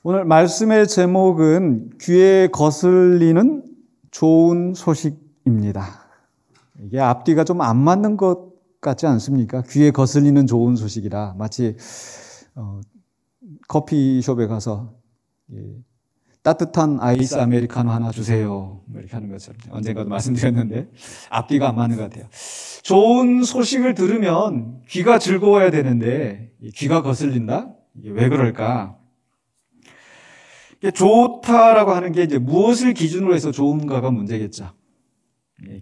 오늘 말씀의 제목은 귀에 거슬리는 좋은 소식입니다. 이게 앞뒤가 좀 안 맞는 것 같지 않습니까? 귀에 거슬리는 좋은 소식이라 마치 커피숍에 가서 따뜻한 아이스 아메리카노 하나 주세요 이렇게 하는 것처럼 언젠가도 말씀드렸는데 앞뒤가 안 맞는 것 같아요. 좋은 소식을 들으면 귀가 즐거워야 되는데 귀가 거슬린다? 이게 왜 그럴까? 좋다라고 하는 게 이제 무엇을 기준으로 해서 좋은가가 문제겠죠.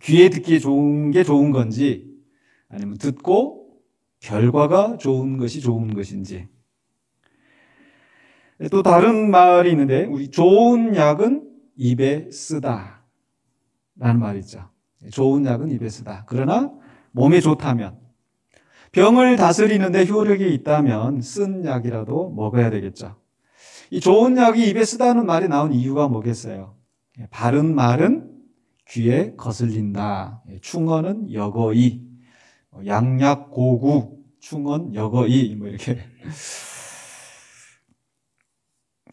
귀에 듣기에 좋은 게 좋은 건지 아니면 듣고 결과가 좋은 것이 좋은 것인지. 또 다른 말이 있는데 우리 좋은 약은 입에 쓰다 라는 말이 있죠. 좋은 약은 입에 쓰다. 그러나 몸에 좋다면 병을 다스리는데 효력이 있다면 쓴 약이라도 먹어야 되겠죠. 이 좋은 약이 입에 쓰다는 말이 나온 이유가 뭐겠어요? 바른 말은 귀에 거슬린다. 충언은 여거이, 양약고구, 충언 여거이 뭐 이렇게.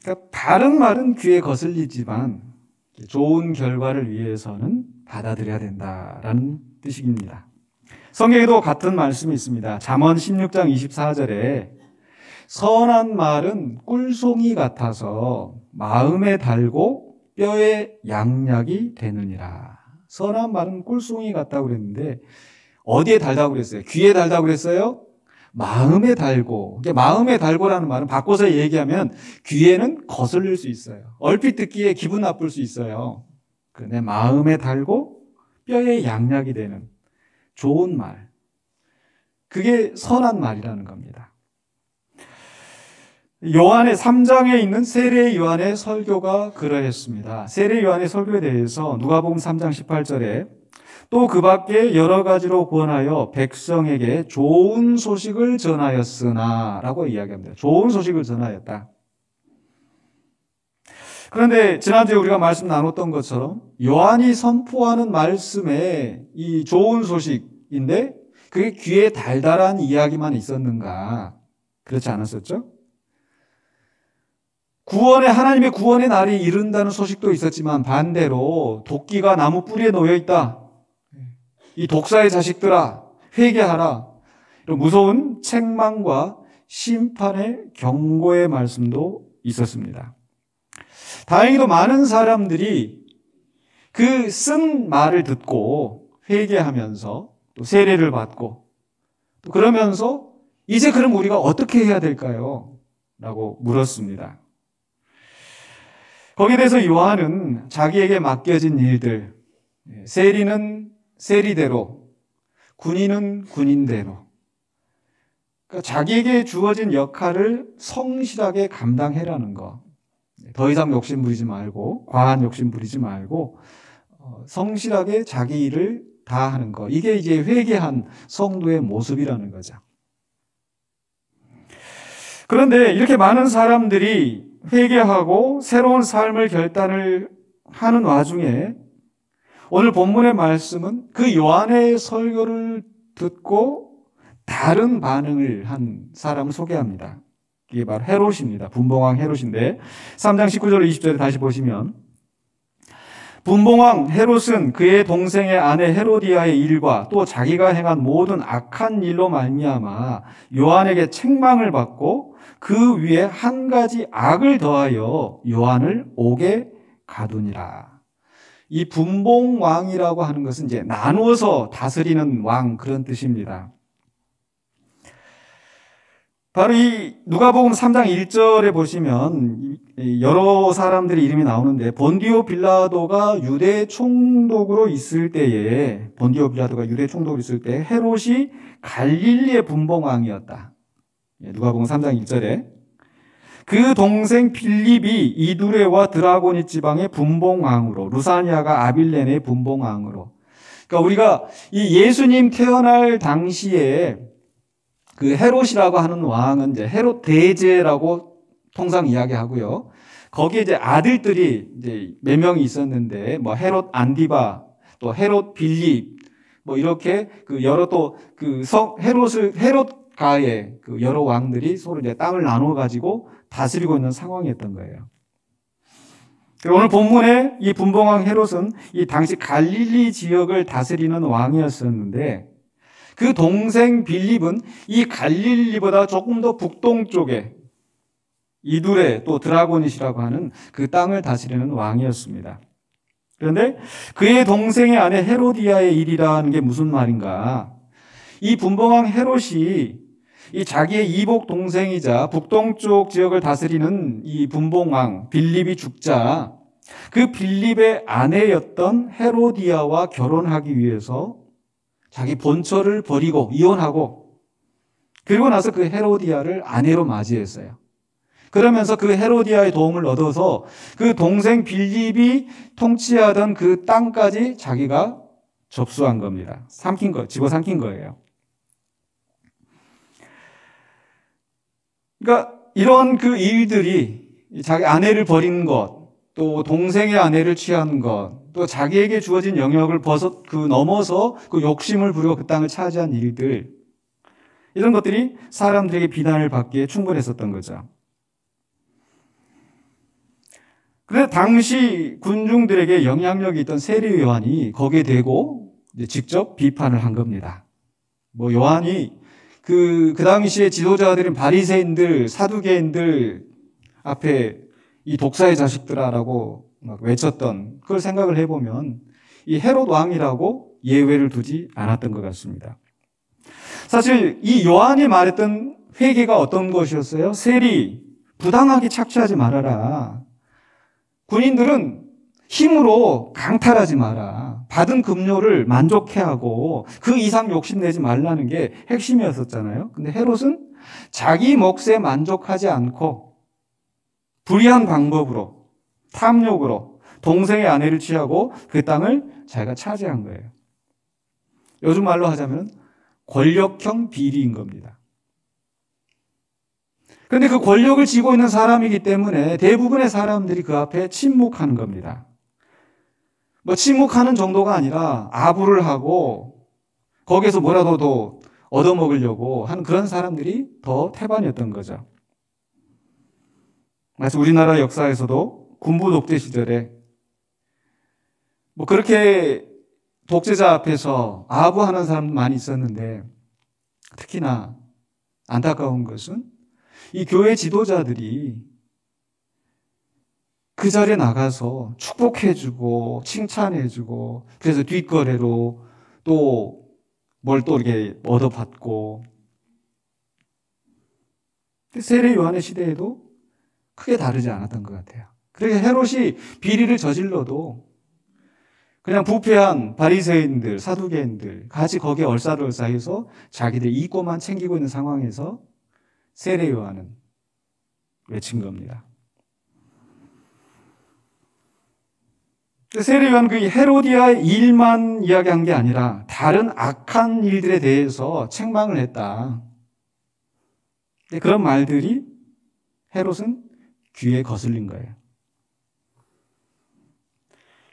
그러니까 바른 말은 귀에 거슬리지만 좋은 결과를 위해서는 받아들여야 된다라는 뜻입니다. 성경에도 같은 말씀이 있습니다. 잠언 16장 24절에 선한 말은 꿀송이 같아서 마음에 달고 뼈에 양약이 되느니라. 선한 말은 꿀송이 같다고 그랬는데 어디에 달다고 그랬어요? 귀에 달다고 그랬어요? 마음에 달고. 마음에 달고라는 말은 바꿔서 얘기하면 귀에는 거슬릴 수 있어요. 얼핏 듣기에 기분 나쁠 수 있어요. 그런데 마음에 달고 뼈에 양약이 되는 좋은 말. 그게 선한 말이라는 겁니다. 요한의 3장에 있는 세례 요한의 설교가 그러했습니다. 세례 요한의 설교에 대해서 누가복음 3장 18절에 또 그 밖에 여러 가지로 권하여 백성에게 좋은 소식을 전하였으나 라고 이야기합니다. 좋은 소식을 전하였다. 그런데 지난주에 우리가 말씀 나눴던 것처럼 요한이 선포하는 말씀에 이 좋은 소식인데 그게 귀에 달달한 이야기만 있었는가? 그렇지 않았었죠? 하나님의 구원의 날이 이른다는 소식도 있었지만 반대로 도끼가 나무 뿌리에 놓여 있다. 이 독사의 자식들아, 회개하라. 이런 무서운 책망과 심판의 경고의 말씀도 있었습니다. 다행히도 많은 사람들이 그 쓴 말을 듣고 회개하면서 또 세례를 받고 또 그러면서 이제 그럼 우리가 어떻게 해야 될까요? 라고 물었습니다. 거기에 대해서 요한은 자기에게 맡겨진 일들, 세리는 세리대로, 군인은 군인대로, 그러니까 자기에게 주어진 역할을 성실하게 감당해라는 거. 더 이상 욕심 부리지 말고, 과한 욕심 부리지 말고, 성실하게 자기 일을 다 하는 거. 이게 이제 회개한 성도의 모습이라는 거죠. 그런데 이렇게 많은 사람들이 회개하고 새로운 삶을 결단을 하는 와중에 오늘 본문의 말씀은 그 요한의 설교를 듣고 다른 반응을 한 사람을 소개합니다. 이게 바로 헤롯입니다. 분봉왕 헤롯인데 3장 19절 20절에 다시 보시면 분봉왕 헤롯은 그의 동생의 아내 헤로디아의 일과 또 자기가 행한 모든 악한 일로 말미암아 요한에게 책망을 받고 그 위에 한 가지 악을 더하여 요한을 옥에 가두니라. 이 분봉왕이라고 하는 것은 이제 나누어서 다스리는 왕 그런 뜻입니다. 바로 이 누가복음 3장 1절에 보시면 여러 사람들의 이름이 나오는데 본디오 빌라도가 유대 총독으로 있을 때에 헤롯이 갈릴리의 분봉왕이었다. 누가복음 3장 1절에 그 동생 필립이 이두레와 드라고니 지방의 분봉왕으로 루사니아가 아빌레네의 분봉왕으로. 그러니까 우리가 이 예수님 태어날 당시에 그 헤롯이라고 하는 왕은 이제 헤롯 대제라고 통상 이야기하고요. 거기에 이제 아들들이 이제 몇 명이 있었는데 뭐 헤롯 안디바, 또 헤롯 빌립, 뭐 이렇게 그 여러 또 그 헤롯가의 그 여러 왕들이 서로 이제 땅을 나누어 가지고 다스리고 있는 상황이었던 거예요. 오늘 본문의 이 분봉왕 헤롯은 이 당시 갈릴리 지역을 다스리는 왕이었었는데 그 동생 빌립은 이 갈릴리보다 조금 더 북동쪽에 이두레 또 드라고닛이라고 하는 그 땅을 다스리는 왕이었습니다. 그런데 그의 동생의 아내 헤로디아의 일이라는 게 무슨 말인가? 이 분봉왕 헤롯이 이 자기의 이복 동생이자 북동쪽 지역을 다스리는 이 분봉왕 빌립이 죽자 그 빌립의 아내였던 헤로디아와 결혼하기 위해서 자기 본처를 버리고 이혼하고 그리고 나서 그 헤로디아를 아내로 맞이했어요. 그러면서 그 헤로디아의 도움을 얻어서 그 동생 빌립이 통치하던 그 땅까지 자기가 접수한 겁니다. 집어삼킨 거예요. 그러니까 이런 그 일들이 자기 아내를 버린 것, 또 동생의 아내를 취한 것, 또 자기에게 주어진 영역을 넘어서 그 욕심을 부리고 그 땅을 차지한 일들, 이런 것들이 사람들에게 비난을 받기에 충분했었던 거죠. 그런데 당시 군중들에게 영향력이 있던 세례 요한이 거기에 대고 직접 비판을 한 겁니다. 요한이 그 당시에 지도자들인 바리새인들, 사두개인들 앞에 이 독사의 자식들아라고 막 외쳤던 그걸 생각을 해보면 이 헤롯 왕이라고 예외를 두지 않았던 것 같습니다. 사실 이 요한이 말했던 회개가 어떤 것이었어요? 세리, 부당하게 착취하지 말아라. 군인들은 힘으로 강탈하지 마라. 받은 급료를 만족해하고 그 이상 욕심내지 말라는 게 핵심이었었잖아요. 근데 헤롯은 자기 몫에 만족하지 않고 불의한 방법으로, 탐욕으로 동생의 아내를 취하고 그 땅을 자기가 차지한 거예요. 요즘 말로 하자면 권력형 비리인 겁니다. 그런데 그 권력을 쥐고 있는 사람이기 때문에 대부분의 사람들이 그 앞에 침묵하는 겁니다. 침묵하는 정도가 아니라 아부를 하고 거기에서 뭐라도 더 얻어먹으려고 하는 그런 사람들이 더 태반이었던 거죠. 마치 우리나라 역사에서도 군부 독재 시절에 그렇게 독재자 앞에서 아부하는 사람도 많이 있었는데 특히나 안타까운 것은 이 교회 지도자들이 그 자리에 나가서 축복해주고 칭찬해주고 그래서 뒷거래로 또 뭘 또 이렇게 얻어받고 세례 요한의 시대에도 크게 다르지 않았던 것 같아요. 그러니까 헤롯이 비리를 저질러도 그냥 부패한 바리새인들, 사두개인들 같이 거기에 얼싸들얼싸해서 자기들 이익만 챙기고 있는 상황에서 세례 요한은 외친 겁니다. 세례 요한은 그 헤로디아의 일만 이야기한 게 아니라 다른 악한 일들에 대해서 책망을 했다. 그런 말들이 헤롯은 귀에 거슬린 거예요.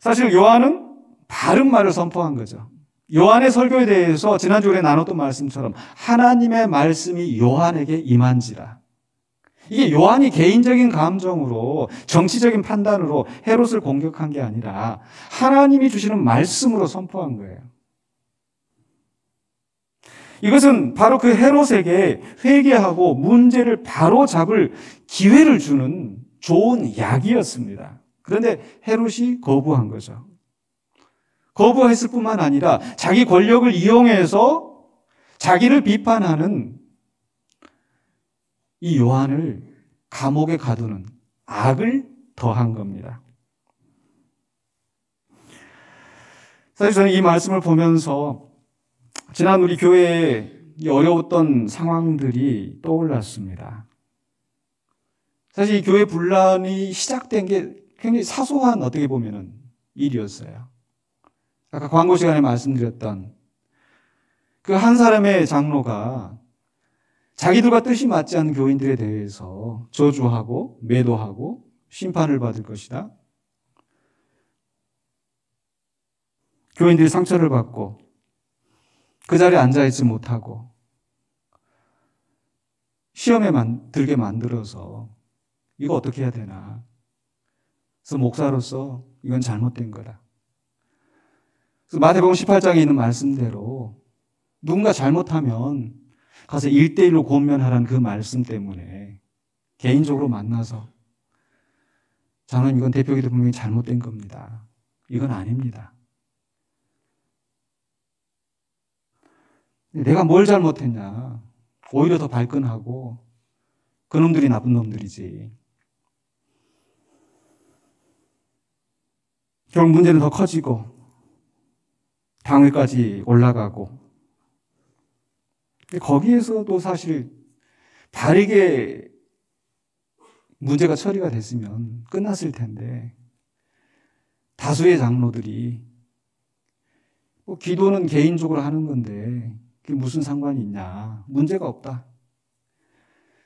사실 요한은 바른 말을 선포한 거죠. 요한의 설교에 대해서 지난주에 나눴던 말씀처럼 하나님의 말씀이 요한에게 임한지라. 이게 요한이 개인적인 감정으로 정치적인 판단으로 헤롯을 공격한 게 아니라 하나님이 주시는 말씀으로 선포한 거예요. 이것은 바로 그 헤롯에게 회개하고 문제를 바로잡을 기회를 주는 좋은 약이었습니다. 그런데 헤롯이 거부한 거죠. 거부했을 뿐만 아니라 자기 권력을 이용해서 자기를 비판하는 이 요한을 감옥에 가두는 악을 더한 겁니다. 사실 저는 이 말씀을 보면서 지난 우리 교회에 어려웠던 상황들이 떠올랐습니다. 사실 이 교회 분란이 시작된 게 굉장히 사소한 어떻게 보면은 일이었어요. 아까 광고 시간에 말씀드렸던 그 한 사람의 장로가 자기들과 뜻이 맞지 않는 교인들에 대해서 저주하고 매도하고 심판을 받을 것이다. 교인들이 상처를 받고 그 자리에 앉아있지 못하고 시험에 들게 만들어서 이거 어떻게 해야 되나? 그래서 목사로서 이건 잘못된 거다. 그래서 마태복음 18장에 있는 말씀대로 누군가 잘못하면 가서 1대1로 권면하라는 그 말씀 때문에 개인적으로 만나서 저는 이건 대표기도 분명히 잘못된 겁니다. 이건 아닙니다. 내가 뭘 잘못했냐? 오히려 더 발끈하고 그놈들이 나쁜 놈들이지. 결국 문제는 더 커지고 당회까지 올라가고 거기에서도 사실 바르게 문제가 처리가 됐으면 끝났을 텐데 다수의 장로들이 기도는 개인적으로 하는 건데 그게 무슨 상관이 있냐. 문제가 없다.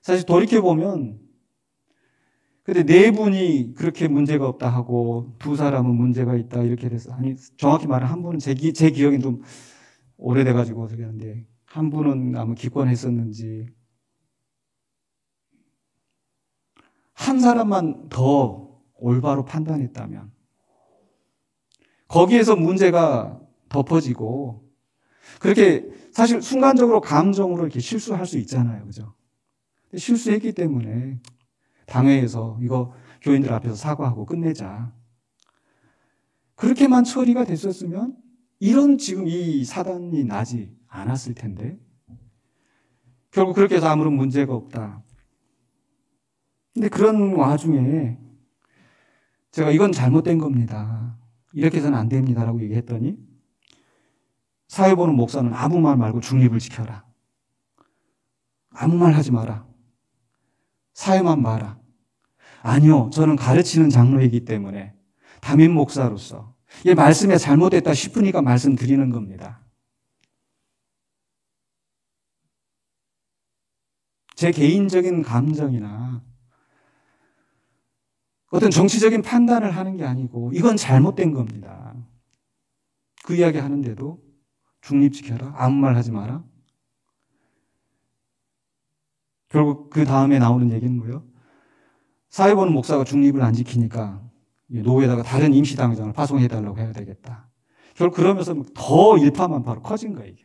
사실 돌이켜보면 근데 네 분이 그렇게 문제가 없다 하고 두 사람은 문제가 있다 이렇게 돼서 아니 정확히 말하면 한 분은 제 기억엔 좀 오래돼가지고 그러는데 한 분은 아마 기권했었는지 한 사람만 더 올바로 판단했다면 거기에서 문제가 덮어지고 그렇게 사실 순간적으로 감정으로 이렇게 실수할 수 있잖아요. 그죠? 실수했기 때문에 당회에서 이거 교인들 앞에서 사과하고 끝내자. 그렇게만 처리가 됐었으면 이런 지금 이 사단이 나지 않았을 텐데 결국 그렇게 해서 아무런 문제가 없다. 근데 그런 와중에 제가 이건 잘못된 겁니다. 이렇게 해서는 안 됩니다라고 얘기했더니 사회 보는 목사는 아무 말 말고 중립을 지켜라. 아무 말 하지 마라. 사회만 봐라. 아니요. 저는 가르치는 장로이기 때문에 담임 목사로서 이 말씀에 잘못됐다 싶으니까 말씀드리는 겁니다. 제 개인적인 감정이나 어떤 정치적인 판단을 하는 게 아니고 이건 잘못된 겁니다. 그 이야기 하는데도 중립 지켜라. 아무 말 하지 마라. 결국 그 다음에 나오는 얘기는 뭐예요? 사회 보는 목사가 중립을 안 지키니까 노회에다가 다른 임시당회장을 파송해달라고 해야 되겠다. 결국 그러면서 더 일파만파로 커진 거예요. 이게.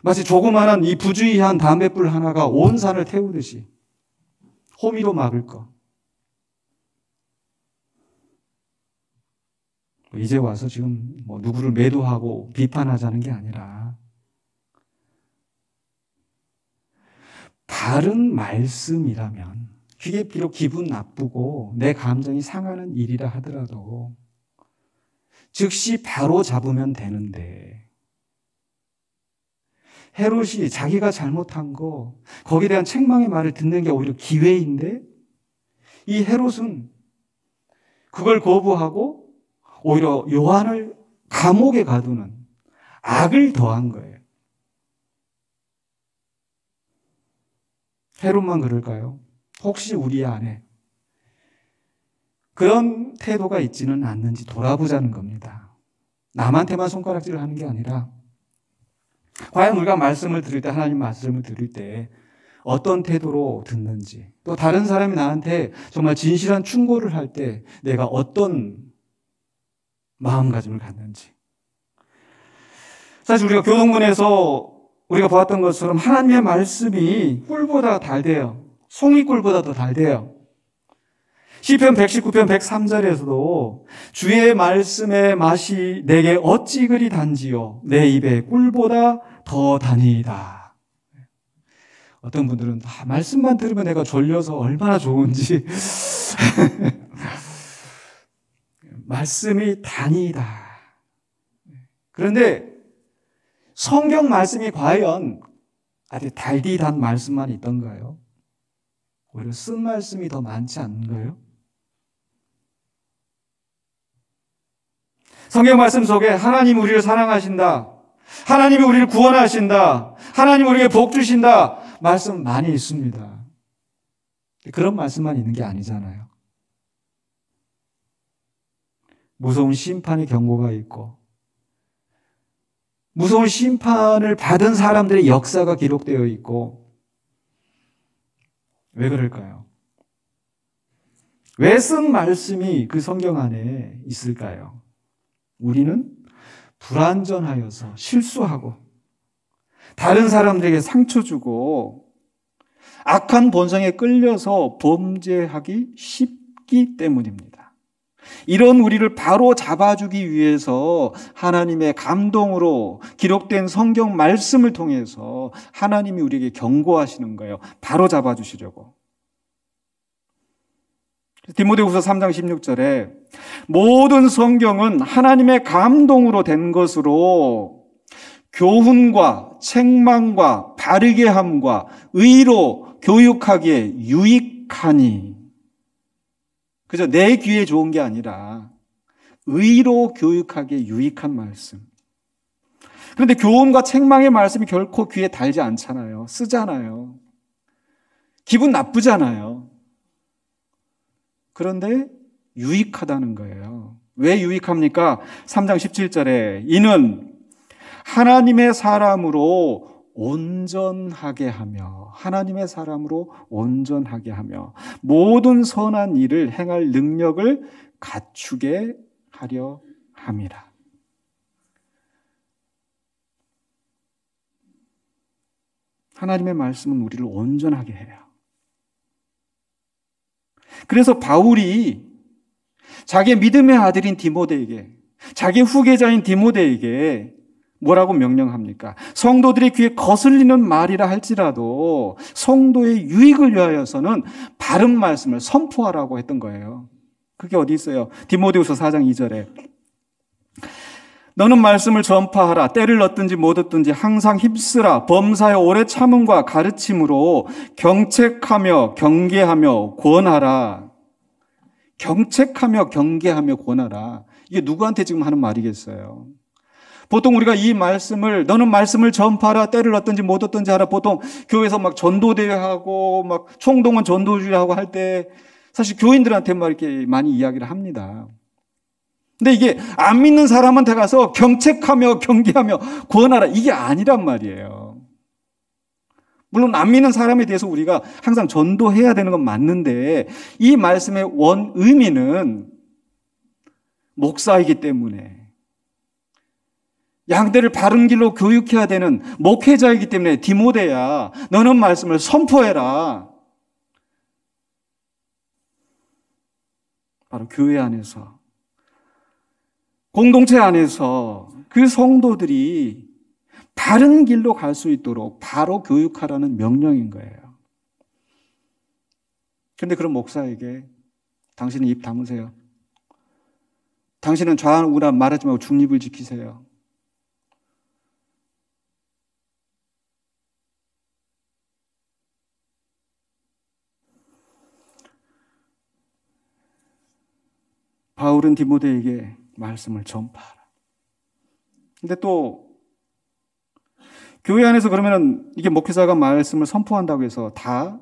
마치 조그마한 이 부주의한 담뱃불 하나가 온 산을 태우듯이 호미로 막을 거. 이제 와서 지금 뭐 누구를 매도하고 비판하자는 게 아니라 바른 말씀이라면 그게 비록 기분 나쁘고 내 감정이 상하는 일이라 하더라도 즉시 바로 잡으면 되는데 헤롯이 자기가 잘못한 거 거기에 대한 책망의 말을 듣는 게 오히려 기회인데 이 헤롯은 그걸 거부하고 오히려 요한을 감옥에 가두는 악을 더한 거예요. 헤롯만 그럴까요? 혹시 우리 안에 그런 태도가 있지는 않는지 돌아보자는 겁니다. 남한테만 손가락질을 하는 게 아니라 과연 우리가 말씀을 들을 때 하나님 말씀을 들을 때 어떤 태도로 듣는지 또 다른 사람이 나한테 정말 진실한 충고를 할 때 내가 어떤 마음가짐을 갖는지. 사실 우리가 교동문에서 우리가 보았던 것처럼 하나님의 말씀이 꿀보다 달대요. 송이꿀보다 더 달대요. 시편 119편 103절에서도 주의 말씀의 맛이 내게 어찌 그리 단지요 내 입에 꿀보다 더 다니이다. 어떤 분들은 말씀만 들으면 내가 졸려서 얼마나 좋은지 말씀이 다니이다. 그런데 성경 말씀이 과연 아주 달디단 말씀만 있던가요? 오히려 쓴 말씀이 더 많지 않은가요? 성경 말씀 속에 하나님 우리를 사랑하신다. 하나님이 우리를 구원하신다. 하나님 우리에게 복 주신다. 말씀 많이 있습니다. 그런 말씀만 있는 게 아니잖아요. 무서운 심판의 경고가 있고 무서운 심판을 받은 사람들의 역사가 기록되어 있고 왜 그럴까요? 왜 쓴 말씀이 그 성경 안에 있을까요? 우리는 불완전하여서 실수하고 다른 사람들에게 상처 주고 악한 본성에 끌려서 범죄하기 쉽기 때문입니다. 이런 우리를 바로 잡아주기 위해서 하나님의 감동으로 기록된 성경 말씀을 통해서 하나님이 우리에게 경고하시는 거예요. 바로 잡아주시려고. 디모데후서 3장 16절에 모든 성경은 하나님의 감동으로 된 것으로 교훈과 책망과 바르게 함과 의로 교육하기에 유익하니. 그저 내 귀에 좋은 게 아니라 의로 교육하기에 유익한 말씀. 그런데 교훈과 책망의 말씀이 결코 귀에 달지 않잖아요. 쓰잖아요. 기분 나쁘잖아요. 그런데 유익하다는 거예요. 왜 유익합니까? 3장 17절에 이는 하나님의 사람으로 온전하게 하며 하나님의 사람으로 온전하게 하며 모든 선한 일을 행할 능력을 갖추게 하려 함이라. 하나님의 말씀은 우리를 온전하게 해요. 그래서 바울이 자기의 믿음의 아들인 디모데에게, 자기의 후계자인 디모데에게 뭐라고 명령합니까? 성도들의 귀에 거슬리는 말이라 할지라도 성도의 유익을 위하여서는 바른 말씀을 선포하라고 했던 거예요. 그게 어디 있어요? 디모데후서 4장 2절에 너는 말씀을 전파하라. 때를 얻든지 못 얻든지 항상 힘쓰라. 범사의 오래 참음과 가르침으로 경책하며 경계하며 권하라. 경책하며 경계하며 권하라. 이게 누구한테 지금 하는 말이겠어요? 보통 우리가 이 말씀을 너는 말씀을 전파하라. 때를 얻든지 못 얻든지 하라. 보통 교회에서 막 전도대회하고 막 총동원 전도주의하고 할 때 사실 교인들한테 막 이렇게 많이 이야기를 합니다. 근데 이게 안 믿는 사람한테 가서 경책하며 경계하며 권하라 이게 아니란 말이에요. 물론 안 믿는 사람에 대해서 우리가 항상 전도해야 되는 건 맞는데 이 말씀의 원 의미는 목사이기 때문에 양떼를 바른 길로 교육해야 되는 목회자이기 때문에 디모데야 너는 말씀을 선포해라. 바로 교회 안에서 공동체 안에서 그 성도들이 바른 길로 갈 수 있도록 바로 교육하라는 명령인 거예요. 그런데 그런 목사에게 당신은 입 다무세요. 당신은 좌우라 말하지 말고 중립을 지키세요. 바울은 디모데에게 말씀을 전파하라. 근데 또 교회 안에서 그러면은 이게 목회자가 말씀을 선포한다고 해서 다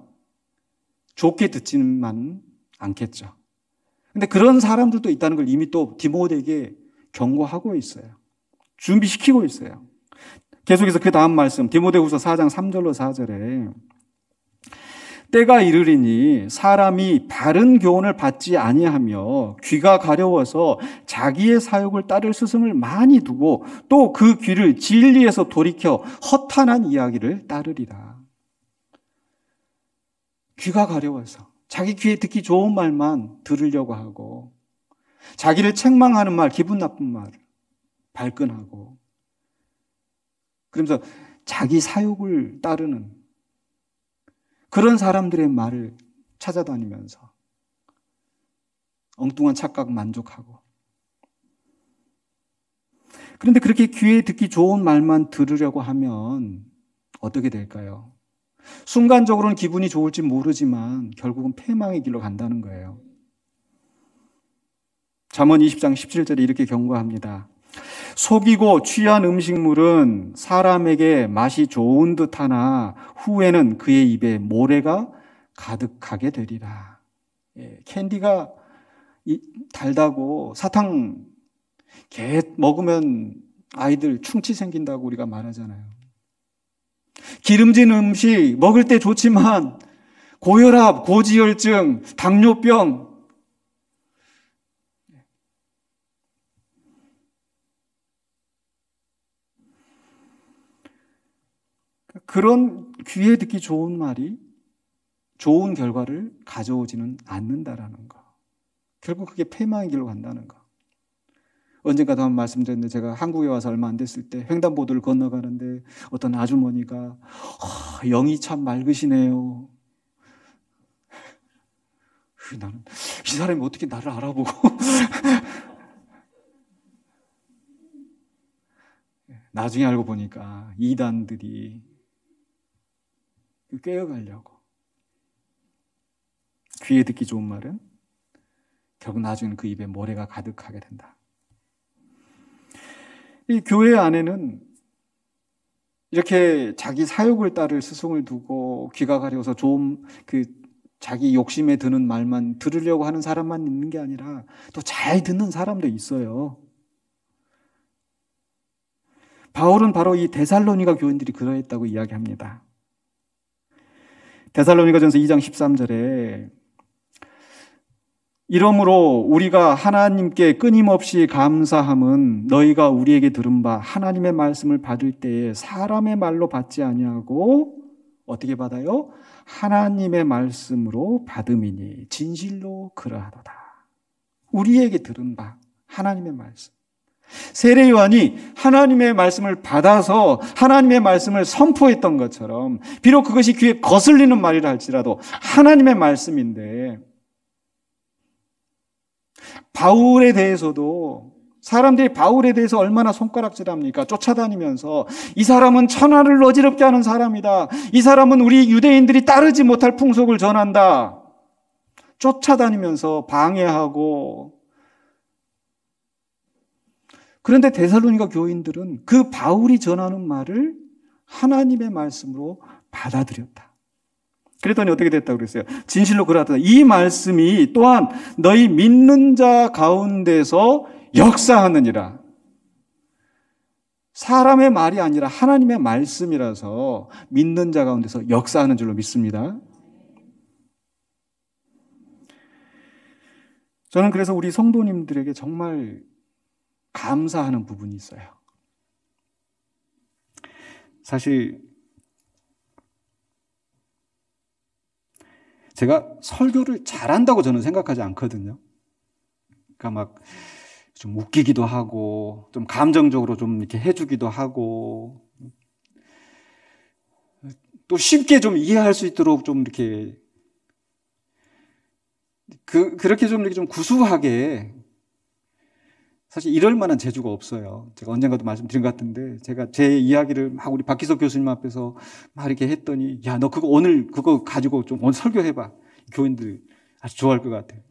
좋게 듣지만 않겠죠. 근데 그런 사람들도 있다는 걸 이미 또 디모데에게 경고하고 있어요. 준비시키고 있어요. 계속해서 그 다음 말씀 디모데후서 4장 3절로 4절에 때가 이르리니 사람이 바른 교훈을 받지 아니하며 귀가 가려워서 자기의 사욕을 따를 스승을 많이 두고 또 그 귀를 진리에서 돌이켜 허탄한 이야기를 따르리라. 귀가 가려워서 자기 귀에 듣기 좋은 말만 들으려고 하고 자기를 책망하는 말, 기분 나쁜 말 발끈하고 그러면서 자기 사욕을 따르는 그런 사람들의 말을 찾아다니면서 엉뚱한 착각 만족하고 그런데 그렇게 귀에 듣기 좋은 말만 들으려고 하면 어떻게 될까요? 순간적으로는 기분이 좋을지 모르지만 결국은 패망의 길로 간다는 거예요. 잠언 20장 17절에 이렇게 경고합니다. 속이고 취한 음식물은 사람에게 맛이 좋은 듯하나 후에는 그의 입에 모래가 가득하게 되리라. 캔디가 달다고 사탕 개 먹으면 아이들 충치 생긴다고 우리가 말하잖아요. 기름진 음식 먹을 때 좋지만 고혈압, 고지혈증, 당뇨병. 그런 귀에 듣기 좋은 말이 좋은 결과를 가져오지는 않는다라는 거. 결국 그게 패망의 길로 간다는 거. 언젠가도 한번 말씀드렸는데 제가 한국에 와서 얼마 안 됐을 때 횡단보도를 건너가는데 어떤 아주머니가 영이 참 맑으시네요. 나는 이 사람이 어떻게 나를 알아보고 나중에 알고 보니까 이단들이 꿰어가려고. 귀에 듣기 좋은 말은 결국 나중에는 그 입에 모래가 가득하게 된다. 이 교회 안에는 이렇게 자기 사욕을 따를 스승을 두고 귀가 가려워서 좀 자기 욕심에 드는 말만 들으려고 하는 사람만 있는 게 아니라 또 잘 듣는 사람도 있어요. 바울은 바로 이 데살로니가 교인들이 그러했다고 이야기합니다. 데살로니가전서 2장 13절에 이러므로 우리가 하나님께 끊임없이 감사함은 너희가 우리에게 들은 바 하나님의 말씀을 받을 때에 사람의 말로 받지 아니하고 어떻게 받아요? 하나님의 말씀으로 받음이니 진실로 그러하도다. 우리에게 들은 바 하나님의 말씀. 세례 요한이 하나님의 말씀을 받아서 하나님의 말씀을 선포했던 것처럼 비록 그것이 귀에 거슬리는 말이라 할지라도 하나님의 말씀인데, 바울에 대해서도 사람들이 바울에 대해서 얼마나 손가락질합니까? 쫓아다니면서 이 사람은 천하를 어지럽게 하는 사람이다. 이 사람은 우리 유대인들이 따르지 못할 풍속을 전한다. 쫓아다니면서 방해하고. 그런데 데살로니가 교인들은 그 바울이 전하는 말을 하나님의 말씀으로 받아들였다. 그랬더니 어떻게 됐다고 그랬어요? 진실로 그러하다. 이 말씀이 또한 너희 믿는 자 가운데서 역사하느니라. 사람의 말이 아니라 하나님의 말씀이라서 믿는 자 가운데서 역사하는 줄로 믿습니다. 저는 그래서 우리 성도님들에게 정말 감사하는 부분이 있어요. 사실 제가 설교를 잘한다고 저는 생각하지 않거든요. 그러니까 막 좀 웃기기도 하고 좀 감정적으로 좀 이렇게 해주기도 하고 또 쉽게 좀 이해할 수 있도록 좀 이렇게 그렇게 좀 이렇게 좀 구수하게, 사실 이럴 만한 재주가 없어요. 제가 언젠가도 말씀드린 것 같은데 제가 제 이야기를 막 우리 박기석 교수님 앞에서 막 이렇게 했더니 야, 너 오늘 그거 가지고 좀 오늘 설교해봐. 교인들 아주 좋아할 것 같아요.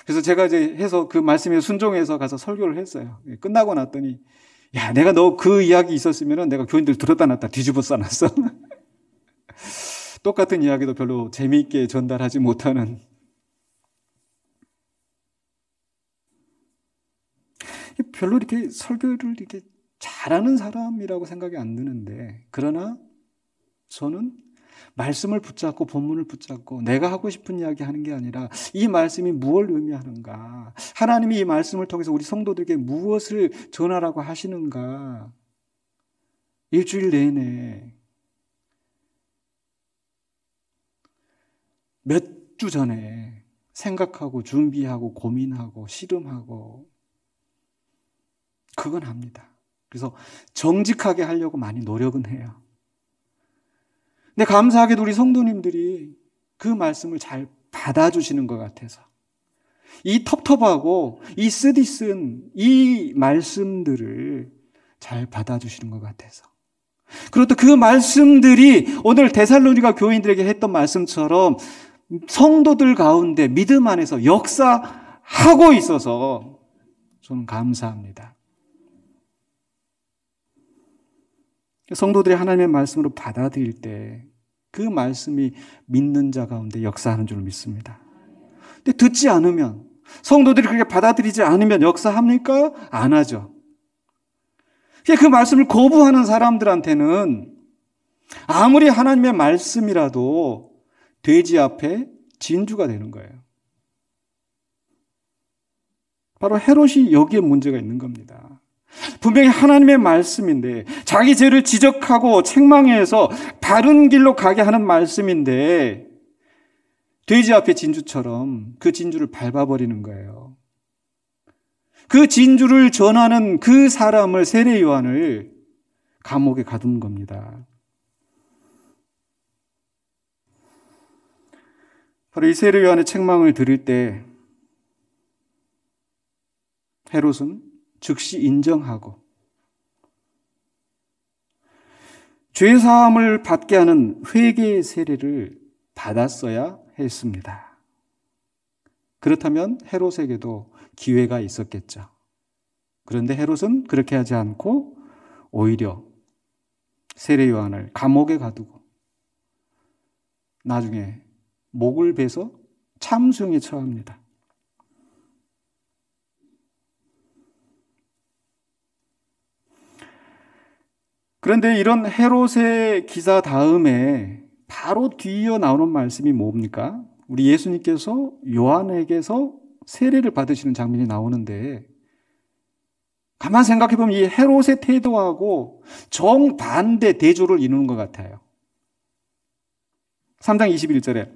그래서 제가 이제 해서 그 말씀에 순종해서 가서 설교를 했어요. 끝나고 났더니 야, 내가 너 그 이야기 있었으면 내가 교인들 들었다 놨다 뒤집어 써놨어. 똑같은 이야기도 별로 재미있게 전달하지 못하는. 별로 이렇게 설교를 이렇게 잘하는 사람이라고 생각이 안 드는데, 그러나 저는 말씀을 붙잡고 본문을 붙잡고 내가 하고 싶은 이야기 하는 게 아니라 이 말씀이 무엇을 의미하는가, 하나님이 이 말씀을 통해서 우리 성도들에게 무엇을 전하라고 하시는가, 일주일 내내 몇 주 전에 생각하고 준비하고 고민하고 씨름하고 그건 합니다. 그래서 정직하게 하려고 많이 노력은 해요. 근데 감사하게도 우리 성도님들이 그 말씀을 잘 받아주시는 것 같아서, 이 텁텁하고 이 쓰디쓴 이 말씀들을 잘 받아주시는 것 같아서, 그리고 또 그 말씀들이 오늘 데살로니가 교인들에게 했던 말씀처럼 성도들 가운데 믿음 안에서 역사하고 있어서 저는 감사합니다. 성도들이 하나님의 말씀으로 받아들일 때 그 말씀이 믿는 자 가운데 역사하는 줄 믿습니다. 근데 듣지 않으면, 성도들이 그렇게 받아들이지 않으면 역사합니까? 안 하죠. 그 말씀을 거부하는 사람들한테는 아무리 하나님의 말씀이라도 돼지 앞에 진주가 되는 거예요. 바로 헤롯이 여기에 문제가 있는 겁니다. 분명히 하나님의 말씀인데, 자기 죄를 지적하고 책망해서 바른 길로 가게 하는 말씀인데, 돼지 앞에 진주처럼 그 진주를 밟아버리는 거예요. 그 진주를 전하는 그 사람을, 세례 요한을 감옥에 가둔 겁니다. 바로 이 세례 요한의 책망을 들을 때 헤롯은 즉시 인정하고 죄사함을 받게 하는 회개의 세례를 받았어야 했습니다. 그렇다면 헤롯에게도 기회가 있었겠죠. 그런데 헤롯은 그렇게 하지 않고 오히려 세례 요한을 감옥에 가두고 나중에 목을 베서 참수형에 처합니다. 그런데 이런 헤롯의 기사 다음에 바로 뒤이어 나오는 말씀이 뭡니까? 우리 예수님께서 요한에게서 세례를 받으시는 장면이 나오는데, 가만 생각해 보면 이 헤롯의 태도하고 정반대 대조를 이루는 것 같아요. 3장 21절에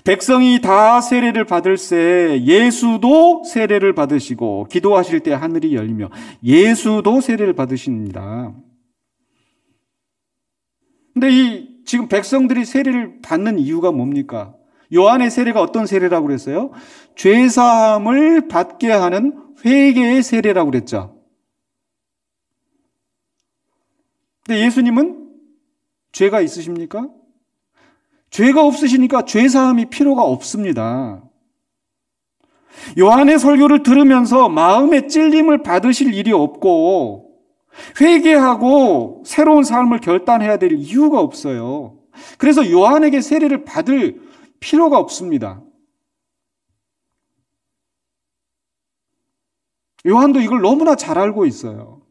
백성이 다 세례를 받을새 예수도 세례를 받으시고 기도하실 때 하늘이 열리며 예수도 세례를 받으십니다. 근데 지금 백성들이 세례를 받는 이유가 뭡니까? 요한의 세례가 어떤 세례라고 그랬어요? 죄사함을 받게 하는 회개의 세례라고 그랬죠. 근데 예수님은 죄가 있으십니까? 죄가 없으시니까 죄사함이 필요가 없습니다. 요한의 설교를 들으면서 마음의 찔림을 받으실 일이 없고 회개하고 새로운 삶을 결단해야 될 이유가 없어요. 그래서 요한에게 세례를 받을 필요가 없습니다. 요한도 이걸 너무나 잘 알고 있어요.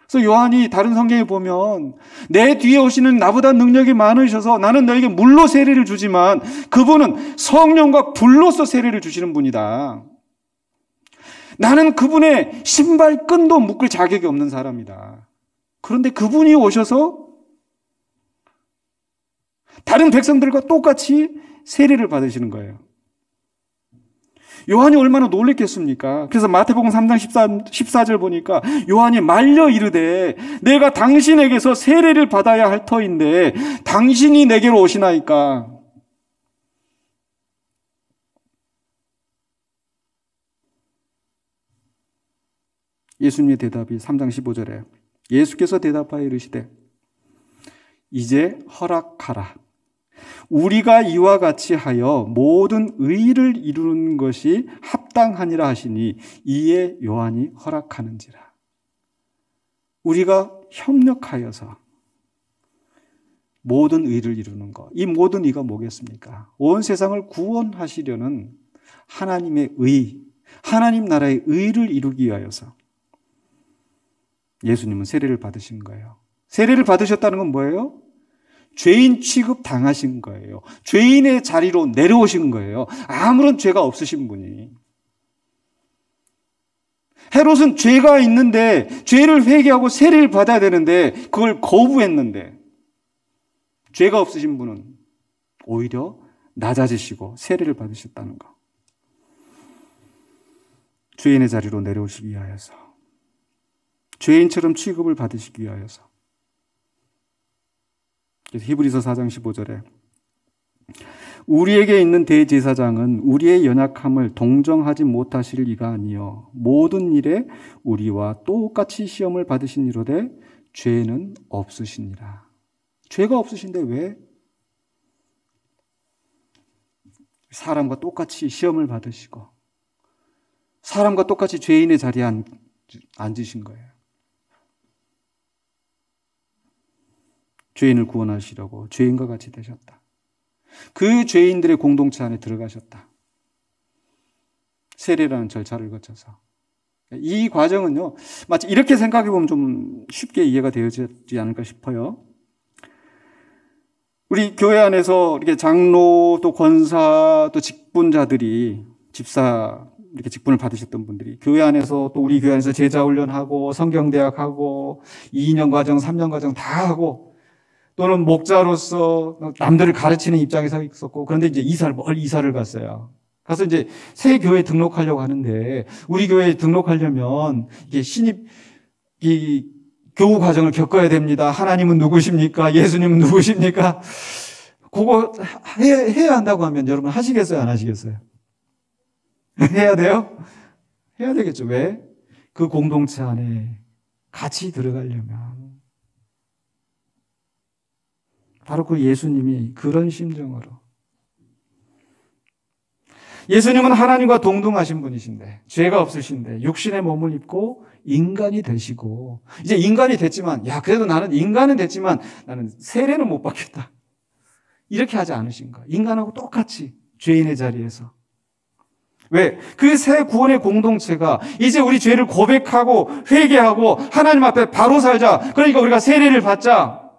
그래서 요한이 다른 성경에 보면 내 뒤에 오시는 나보다 능력이 많으셔서 나는 너에게 물로 세례를 주지만 그분은 성령과 불로서 세례를 주시는 분이다. 나는 그분의 신발끈도 묶을 자격이 없는 사람이다. 그런데 그분이 오셔서 다른 백성들과 똑같이 세례를 받으시는 거예요. 요한이 얼마나 놀랬겠습니까? 그래서 마태복음 3장 14절 보니까 요한이 말려 이르되 내가 당신에게서 세례를 받아야 할 터인데 당신이 내게로 오시나이까. 예수님의 대답이 3장 15절에 예수께서 대답하여 이르시되 이제 허락하라. 우리가 이와 같이 하여 모든 의를 이루는 것이 합당하니라 하시니 이에 요한이 허락하는지라. 우리가 협력하여서 모든 의를 이루는 것. 이 모든 의가 뭐겠습니까? 온 세상을 구원하시려는 하나님의 의, 하나님 나라의 의를 이루기 위하여서 예수님은 세례를 받으신 거예요. 세례를 받으셨다는 건 뭐예요? 죄인 취급 당하신 거예요. 죄인의 자리로 내려오신 거예요. 아무런 죄가 없으신 분이. 헤롯은 죄가 있는데 죄를 회개하고 세례를 받아야 되는데 그걸 거부했는데 죄가 없으신 분은 오히려 낮아지시고 세례를 받으셨다는 거. 죄인의 자리로 내려오시기 위하여서, 죄인처럼 취급을 받으시기 위하여서. 그래서 히브리서 4장 15절에 우리에게 있는 대제사장은 우리의 연약함을 동정하지 못하실 이가 아니요 모든 일에 우리와 똑같이 시험을 받으신 이로되 죄는 없으시니라. 죄가 없으신데 왜 사람과 똑같이 시험을 받으시고 사람과 똑같이 죄인의 자리에 앉으신 거예요. 죄인을 구원하시려고 죄인과 같이 되셨다. 그 죄인들의 공동체 안에 들어가셨다. 세례라는 절차를 거쳐서. 이 과정은요, 마치 이렇게 생각해 보면 좀 쉽게 이해가 되어지지 않을까 싶어요. 우리 교회 안에서 이렇게 장로 또 권사 또 직분자들이 집사 이렇게 직분을 받으셨던 분들이 교회 안에서 또 우리 교회 안에서 제자 훈련하고 성경대학하고 2년 과정, 3년 과정 다 하고 또는 목자로서 남들을 가르치는 입장에서 있었고 그런데 이제 멀리 이사를 갔어요. 가서 이제 새 교회에 등록하려고 하는데 우리 교회에 등록하려면 이게 신입 교우 과정을 겪어야 됩니다. 하나님은 누구십니까? 예수님은 누구십니까? 그거 해야 한다고 하면 여러분 하시겠어요? 안 하시겠어요? 해야 돼요? 해야 되겠죠. 왜? 그 공동체 안에 같이 들어가려면 바로 그 예수님이 그런 심정으로 예수님은 하나님과 동등하신 분이신데 죄가 없으신데 육신의 몸을 입고 인간이 되시고 이제 인간이 됐지만 그래도 나는 인간은 됐지만 나는 세례는 못 받겠다. 이렇게 하지 않으신 거예요. 인간하고 똑같이 죄인의 자리에서. 왜? 그 새 구원의 공동체가 이제 우리 죄를 고백하고 회개하고 하나님 앞에 바로 살자. 그러니까 우리가 세례를 받자.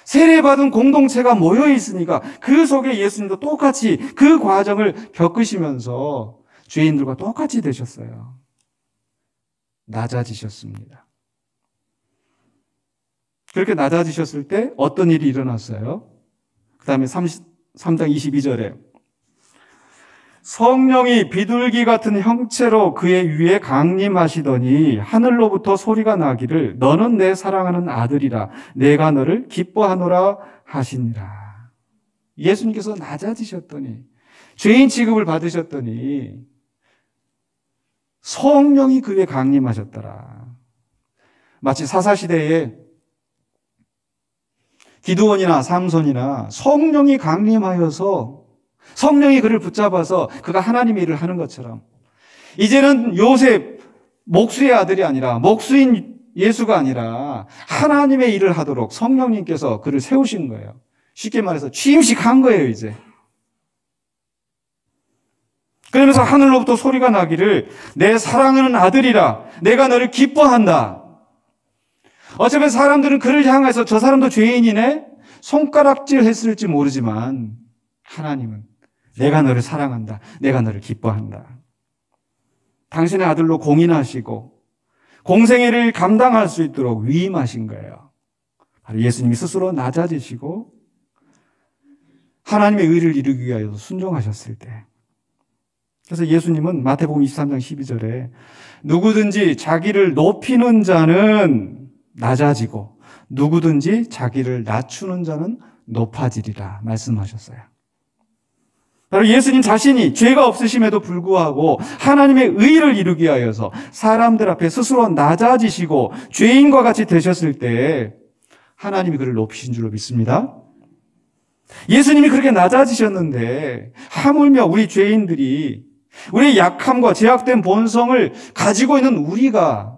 세례받은 공동체가 모여 있으니까 그 속에 예수님도 똑같이 그 과정을 겪으시면서 죄인들과 똑같이 되셨어요. 낮아지셨습니다. 그렇게 낮아지셨을 때 어떤 일이 일어났어요? 그 다음에 3장 22절에 성령이 비둘기 같은 형체로 그의 위에 강림하시더니 하늘로부터 소리가 나기를 너는 내 사랑하는 아들이라 내가 너를 기뻐하노라 하시니라. 예수님께서 낮아지셨더니 죄인 취급을 받으셨더니 성령이 그에 강림하셨더라. 마치 사사시대에 기드온이나 삼손이나 성령이 강림하여서 성령이 그를 붙잡아서 그가 하나님의 일을 하는 것처럼 이제는 요셉 목수의 아들이 아니라 목수인 예수가 아니라 하나님의 일을 하도록 성령님께서 그를 세우신 거예요. 쉽게 말해서 취임식한 거예요. 이제 그러면서 하늘로부터 소리가 나기를 내 사랑하는 아들이라 내가 너를 기뻐한다. 어쩌면 사람들은 그를 향해서 저 사람도 죄인이네 손가락질 했을지 모르지만 하나님은 내가 너를 사랑한다. 내가 너를 기뻐한다. 당신의 아들로 공인하시고 공생애를 감당할 수 있도록 위임하신 거예요. 바로 예수님이 스스로 낮아지시고 하나님의 의를 이루기 위하여 순종하셨을 때. 그래서 예수님은 마태복음 23장 12절에 누구든지 자기를 높이는 자는 낮아지고 누구든지 자기를 낮추는 자는 높아지리라 말씀하셨어요. 바로 예수님 자신이 죄가 없으심에도 불구하고 하나님의 의를 이루기 위하여서 사람들 앞에 스스로 낮아지시고 죄인과 같이 되셨을 때 하나님이 그를 높이신 줄로 믿습니다. 예수님이 그렇게 낮아지셨는데 하물며 우리 죄인들이 우리의 약함과 제약된 본성을 가지고 있는 우리가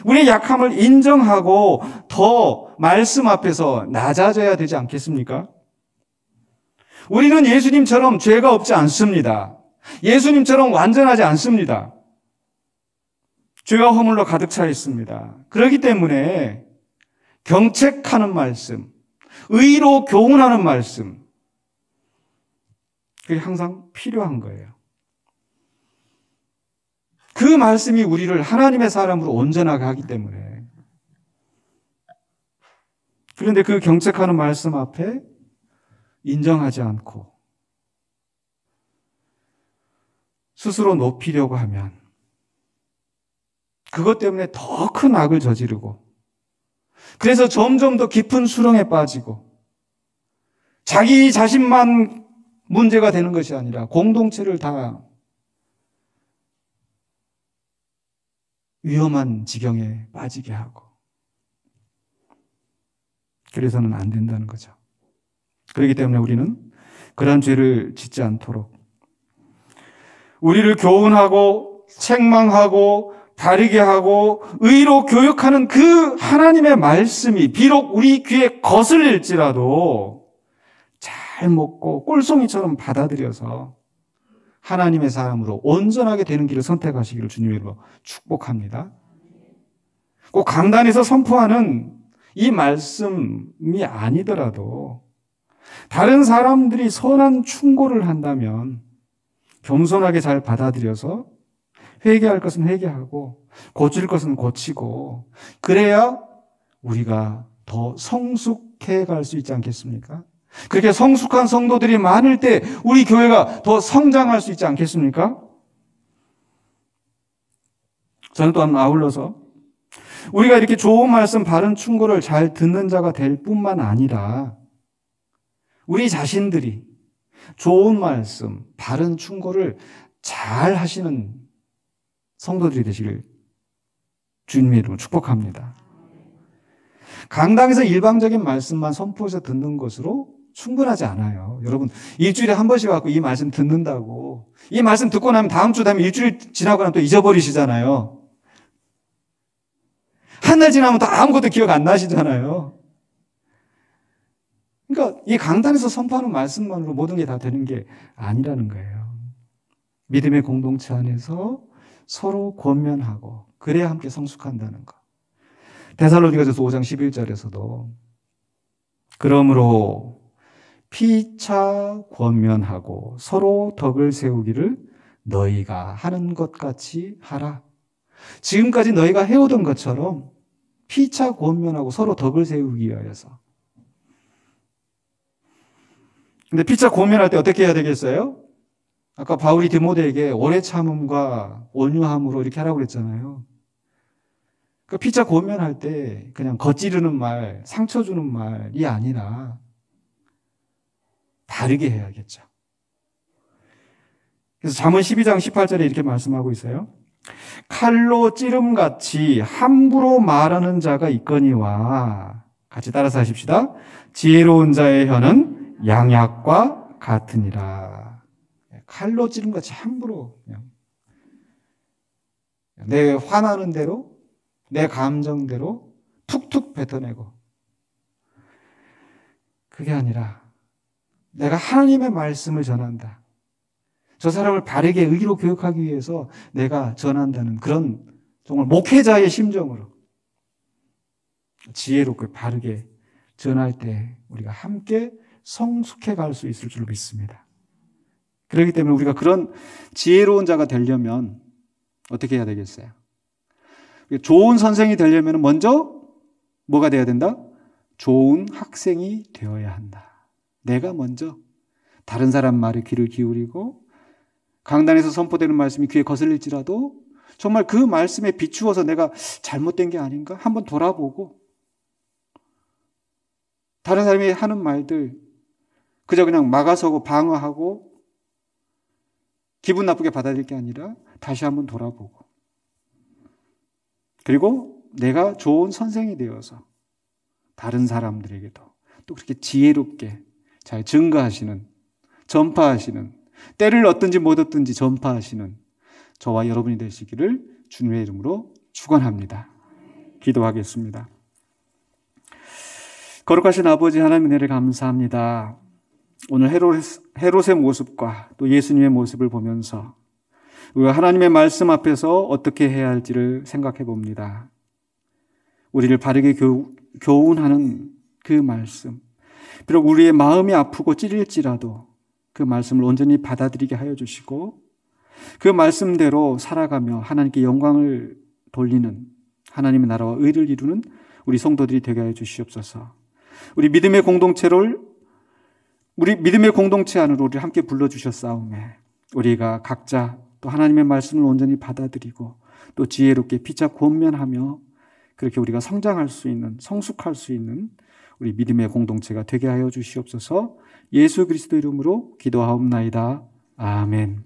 우리의 약함을 인정하고 더 말씀 앞에서 낮아져야 되지 않겠습니까? 우리는 예수님처럼 죄가 없지 않습니다. 예수님처럼 완전하지 않습니다. 죄와 허물로 가득 차 있습니다. 그렇기 때문에 경책하는 말씀, 의로 교훈하는 말씀, 그게 항상 필요한 거예요. 그 말씀이 우리를 하나님의 사람으로 온전하게 하기 때문에. 그런데 그 경책하는 말씀 앞에 인정하지 않고 스스로 높이려고 하면 그것 때문에 더 큰 악을 저지르고 그래서 점점 더 깊은 수렁에 빠지고 자기 자신만 문제가 되는 것이 아니라 공동체를 다 위험한 지경에 빠지게 하고 그래서는 안 된다는 거죠. 그렇기 때문에 우리는 그런 죄를 짓지 않도록 우리를 교훈하고 책망하고 바르게 하고 의로 교육하는 그 하나님의 말씀이 비록 우리 귀에 거슬릴지라도 잘 먹고 꼴송이처럼 받아들여서 하나님의 사람으로 온전하게 되는 길을 선택하시기를 주님으로 축복합니다. 꼭 강단에서 선포하는 이 말씀이 아니더라도 다른 사람들이 선한 충고를 한다면 겸손하게 잘 받아들여서 회개할 것은 회개하고 고칠 것은 고치고, 그래야 우리가 더 성숙해 갈 수 있지 않겠습니까? 그렇게 성숙한 성도들이 많을 때 우리 교회가 더 성장할 수 있지 않겠습니까? 저는 또한 아울러서 우리가 이렇게 좋은 말씀, 바른 충고를 잘 듣는 자가 될 뿐만 아니라 우리 자신들이 좋은 말씀, 바른 충고를 잘 하시는 성도들이 되시길 주님의 이름으로 축복합니다. 강당에서 일방적인 말씀만 선포해서 듣는 것으로 충분하지 않아요. 여러분, 일주일에 한 번씩 와서 이 말씀 듣는다고, 이 말씀 듣고 나면 다음 주 되면 일주일 지나고 나면 또 잊어버리시잖아요. 한 달 지나면 또 아무것도 기억 안 나시잖아요. 그러니까 이 강단에서 선포하는 말씀만으로 모든 게 다 되는 게 아니라는 거예요. 믿음의 공동체 안에서 서로 권면하고 그래야 함께 성숙한다는 거. 데살로니가전서 5장 11절에서도 그러므로 피차 권면하고 서로 덕을 세우기를 너희가 하는 것 같이 하라. 지금까지 너희가 해오던 것처럼 피차 권면하고 서로 덕을 세우기 위하여서. 근데 피차 권면할 때 어떻게 해야 되겠어요? 아까 바울이 디모데에게 오래 참음과 온유함으로 이렇게 하라고 그랬잖아요. 그 피차 권면할 때 그냥 거찌르는 말, 상처 주는 말이 아니라 다르게 해야겠죠. 그래서 잠언 12장 18절에 이렇게 말씀하고 있어요. 칼로 찌름같이 함부로 말하는 자가 있거니와, 같이 따라서 하십시다. 지혜로운 자의 혀는 양약과 같으니라. 칼로 찌름같이 함부로 그냥 내 화나는 대로, 내 감정대로 툭툭 뱉어내고, 그게 아니라 내가 하나님의 말씀을 전한다. 저 사람을 바르게 의로 교육하기 위해서 내가 전한다는 그런 정말 목회자의 심정으로 지혜롭게 바르게 전할 때 우리가 함께 성숙해 갈 수 있을 줄 믿습니다. 그렇기 때문에 우리가 그런 지혜로운 자가 되려면 어떻게 해야 되겠어요? 좋은 선생이 되려면 먼저 뭐가 돼야 된다? 좋은 학생이 되어야 한다. 내가 먼저 다른 사람 말에 귀를 기울이고 강단에서 선포되는 말씀이 귀에 거슬릴지라도 정말 그 말씀에 비추어서 내가 잘못된 게 아닌가 한번 돌아보고, 다른 사람이 하는 말들 그저 그냥 막아서고 방어하고 기분 나쁘게 받아들일 게 아니라 다시 한번 돌아보고, 그리고 내가 좋은 선생이 되어서 다른 사람들에게도 또 그렇게 지혜롭게 잘 증거하시는, 전파하시는, 때를 얻든지 못 얻든지 전파하시는 저와 여러분이 되시기를 주님의 이름으로 축원합니다. 기도하겠습니다. 거룩하신 아버지 하나님, 은혜를 감사합니다. 오늘 헤롯의 모습과 또 예수님의 모습을 보면서 우리가 하나님의 말씀 앞에서 어떻게 해야 할지를 생각해 봅니다. 우리를 바르게 교훈하는 그 말씀, 비록 우리의 마음이 아프고 찔릴지라도 그 말씀을 온전히 받아들이게 하여 주시고 그 말씀대로 살아가며 하나님께 영광을 돌리는, 하나님의 나라와 의를 이루는 우리 성도들이 되게 하여 주시옵소서. 우리 믿음의 공동체 안으로 우리를 함께 불러주셨사오매 우리가 각자 또 하나님의 말씀을 온전히 받아들이고 또 지혜롭게 피차 권면하며 그렇게 우리가 성장할 수 있는, 성숙할 수 있는 우리 믿음의 공동체가 되게 하여 주시옵소서. 예수 그리스도 이름으로 기도하옵나이다. 아멘.